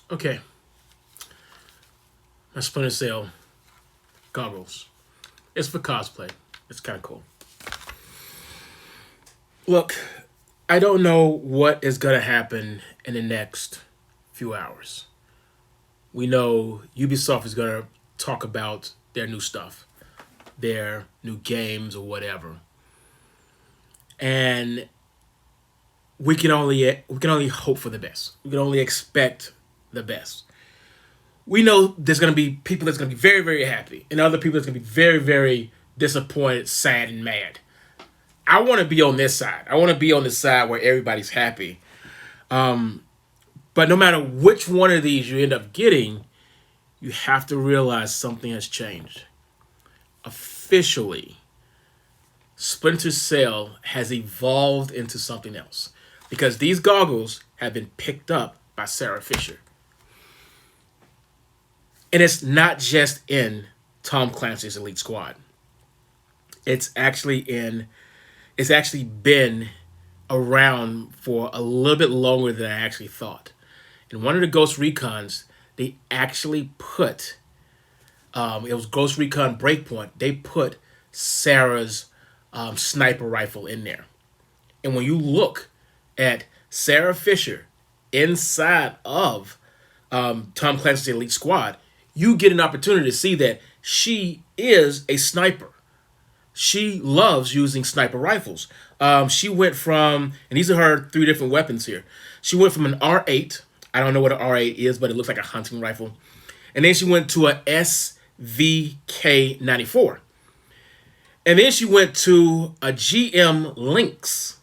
Okay, my Splinter Cell goggles. It's for cosplay. It's kind of cool. Look, I don't know what is gonna happen in the next few hours. We know Ubisoft is gonna talk about their new stuff, their new games or whatever, and we can only hope for the best. We can only expect the best. We know there's gonna be people that's gonna be very very happy, and other people that's gonna be very very disappointed, sad, and mad. I want to be on this side. I want to be on the side where everybody's happy. But no matter which one of these you end up getting, you have to realize something has changed. Officially, Splinter Cell has evolved into something else because these goggles have been picked up by Sarah Fisher. And it's not just in Tom Clancy's Elite Squad. It's actually in it's actually been around for a little bit longer than I actually thought. In one of the Ghost Recons, they actually put it was Ghost Recon Breakpoint. They put Sarah's sniper rifle in there, and when you look at Sarah Fisher inside of Tom Clancy's Elite Squad, you get an opportunity to see that she is a sniper. She loves using sniper rifles. She went from, and these are her three different weapons here. She went from an R8. I don't know what an R8 is, but it looks like a hunting rifle. And then she went to a SVK-94. And then she went to a GM Lynx,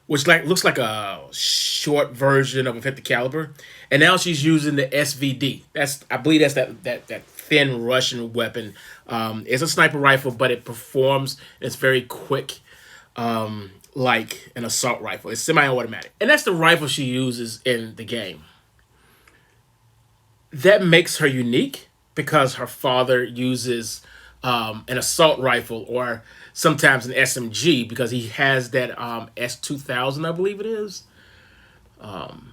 which looks like a short version of a 50 caliber. And now she's using the SVD. I believe that's that thin Russian weapon. It's a sniper rifle, but it performs. It's very quick, like an assault rifle. It's semi-automatic, and that's the rifle she uses in the game. That makes her unique because her father uses an assault rifle or sometimes an SMG because he has that S2000, I believe it is. And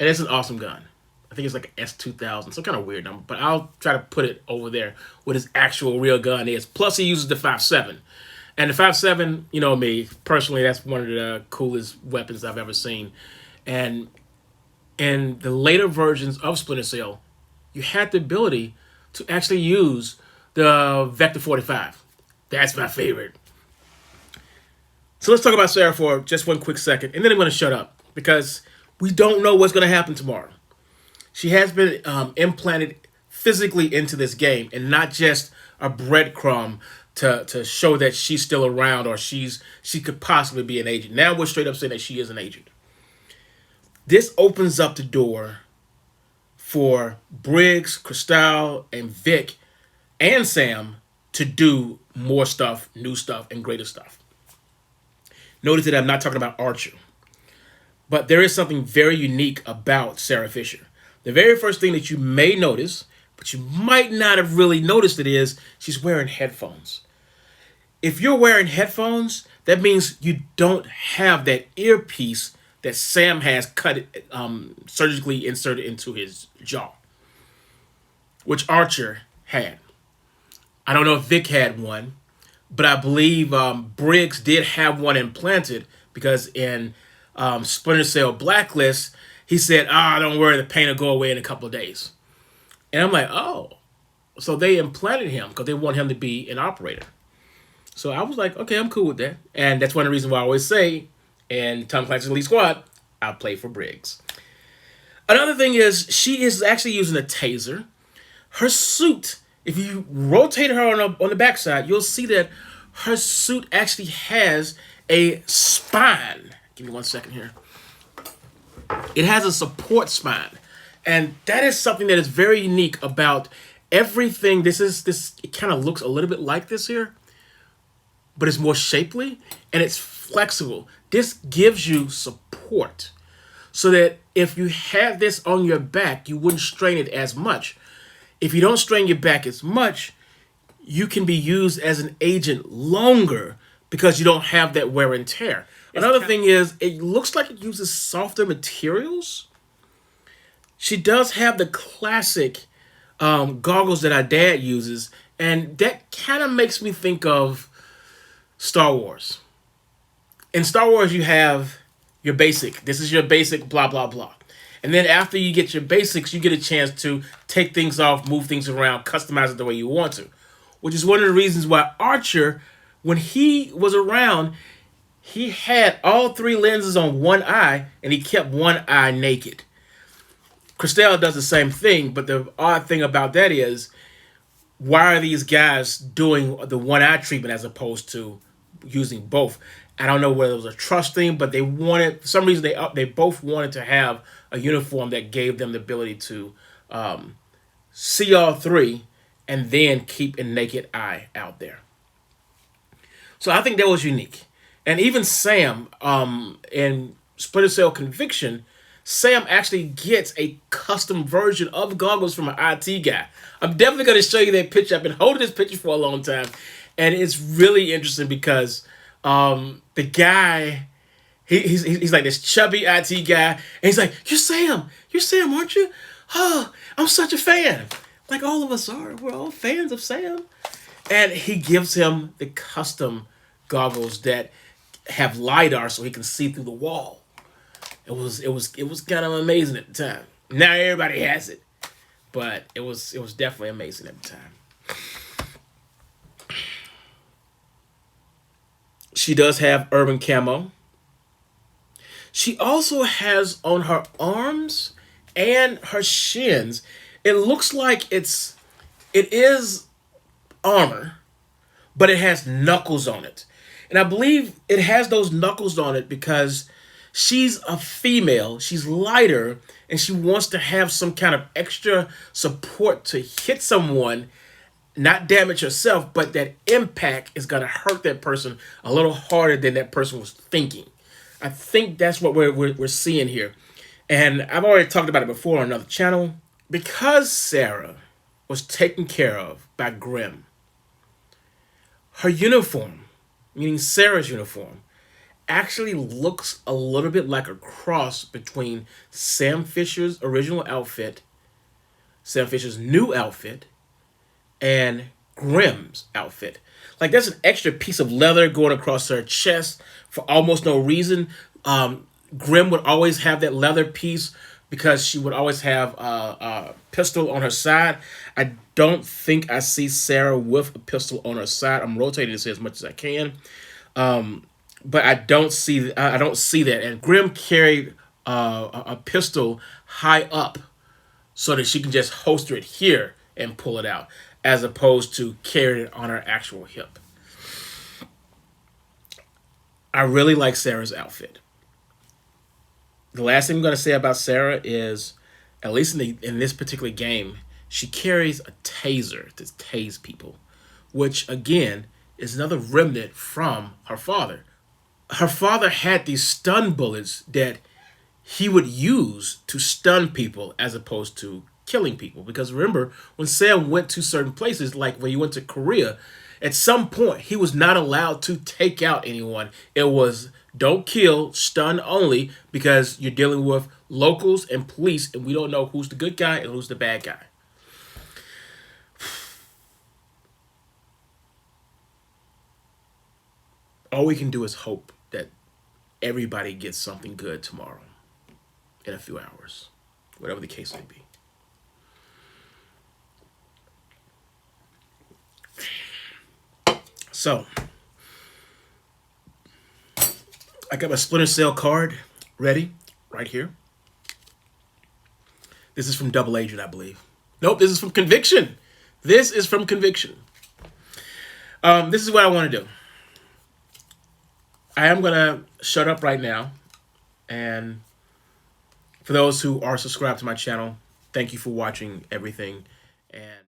it's an awesome gun. I think it's like an S2000, some kind of weird number, but I'll try to put it over there what his actual real gun is. Plus, he uses the 5.7. And the 5.7, you know me, personally, that's one of the coolest weapons I've ever seen. And in the later versions of Splinter Cell, you had the ability to actually use the Vector 45. That's my favorite. So let's talk about Sarah for just one quick second, and then I'm going to shut up because we don't know what's going to happen tomorrow. She has been implanted physically into this game, and not just a breadcrumb to show that she's still around or she could possibly be an agent. Now we're straight up saying that she is an agent. This opens up the door for Briggs, Cristal, and Vic, and Sam to do more stuff, new stuff, and greater stuff. Notice that I'm not talking about Archer. But there is something very unique about Sarah Fisher. The very first thing that you may notice, but you might not have really noticed it, is she's wearing headphones. If you're wearing headphones, that means you don't have that earpiece that Sam has cut surgically inserted into his jaw, which Archer had. I don't know if Vic had one, but I believe Briggs did have one implanted because in Splinter Cell Blacklist, he said, don't worry, the pain will go away in a couple of days. And I'm like, oh, so they implanted him because they want him to be an operator. So I was like, okay, I'm cool with that. And that's one of the reasons why I always say, in Tom Clancy's Elite Squad, I'll play for Briggs. Another thing is, she is actually using a taser. Her suit, if you rotate her on the backside, you'll see that her suit actually has a spine. Give me one second here. It has a support spine. And that is something that is very unique about everything. It kind of looks a little bit like this here, but it's more shapely and it's flexible. This gives you support so that if you have this on your back, you wouldn't strain it as much. If you don't strain your back as much, you can be used as an agent longer because you don't have that wear and tear. Another thing is, it looks like it uses softer materials. She does have the classic goggles that our dad uses, and that kind of makes me think of Star Wars. In Star Wars, you have your basic. This is your basic, blah, blah, blah. And then after you get your basics, you get a chance to take things off, move things around, customize it the way you want to. Which is one of the reasons why Archer, when he was around, he had all three lenses on one eye, and he kept one eye naked. Christelle does the same thing, but the odd thing about that is, why are these guys doing the one eye treatment as opposed to using both? I don't know whether it was a trust thing, but they wanted, for some reason, they both wanted to have a uniform that gave them the ability to see all three and then keep a naked eye out there. So I think that was unique. And even Sam, in Splinter Cell Conviction, Sam actually gets a custom version of goggles from an IT guy. I'm definitely going to show you that picture. I've been holding this picture for a long time. And it's really interesting because the guy, he's like this chubby IT guy. And he's like, you're Sam, aren't you? Oh, I'm such a fan. Like all of us are. We're all fans of Sam. And he gives him the custom goggles that have LiDAR so he can see through the wall. It was kind of amazing at the time. Now everybody has it, but it was definitely amazing at the time. She does have urban camo. She also has on her arms and her shins, it looks like it is armor, but it has knuckles on it. And I believe it has those knuckles on it because she's a female, she's lighter, and she wants to have some kind of extra support to hit someone, not damage herself, but that impact is going to hurt that person a little harder than that person was thinking. I think that's what we're seeing here. And I've already talked about it before on another channel. Because Sarah was taken care of by Grimm, her uniform, meaning Sarah's uniform, actually looks a little bit like a cross between Sam Fisher's original outfit, Sam Fisher's new outfit, and Grimm's outfit. Like there's an extra piece of leather going across her chest for almost no reason. Grimm would always have that leather piece because she would always have a pistol on her side. I don't think I see Sarah with a pistol on her side. I'm rotating this as much as I can. But I don't see that. And Grimm carried a pistol high up so that she can just holster it here and pull it out, as opposed to carrying it on her actual hip. I really like Sarah's outfit. The last thing I'm going to say about Sarah is, at least in this particular game, she carries a taser to tase people, which again is another remnant from her father. Her father had these stun bullets that he would use to stun people as opposed to killing people. Because remember, when Sam went to certain places, like when he went to Korea, at some point he was not allowed to take out anyone. It was don't kill, stun only, because you're dealing with locals and police, and we don't know who's the good guy and who's the bad guy. All we can do is hope that everybody gets something good tomorrow in a few hours, whatever the case may be. So, I got my Splinter Cell card ready right here. This is from Double Agent, I believe. Nope, this is from Conviction. This is from Conviction. This is what I want to do. I am going to shut up right now. And for those who are subscribed to my channel, thank you for watching everything. And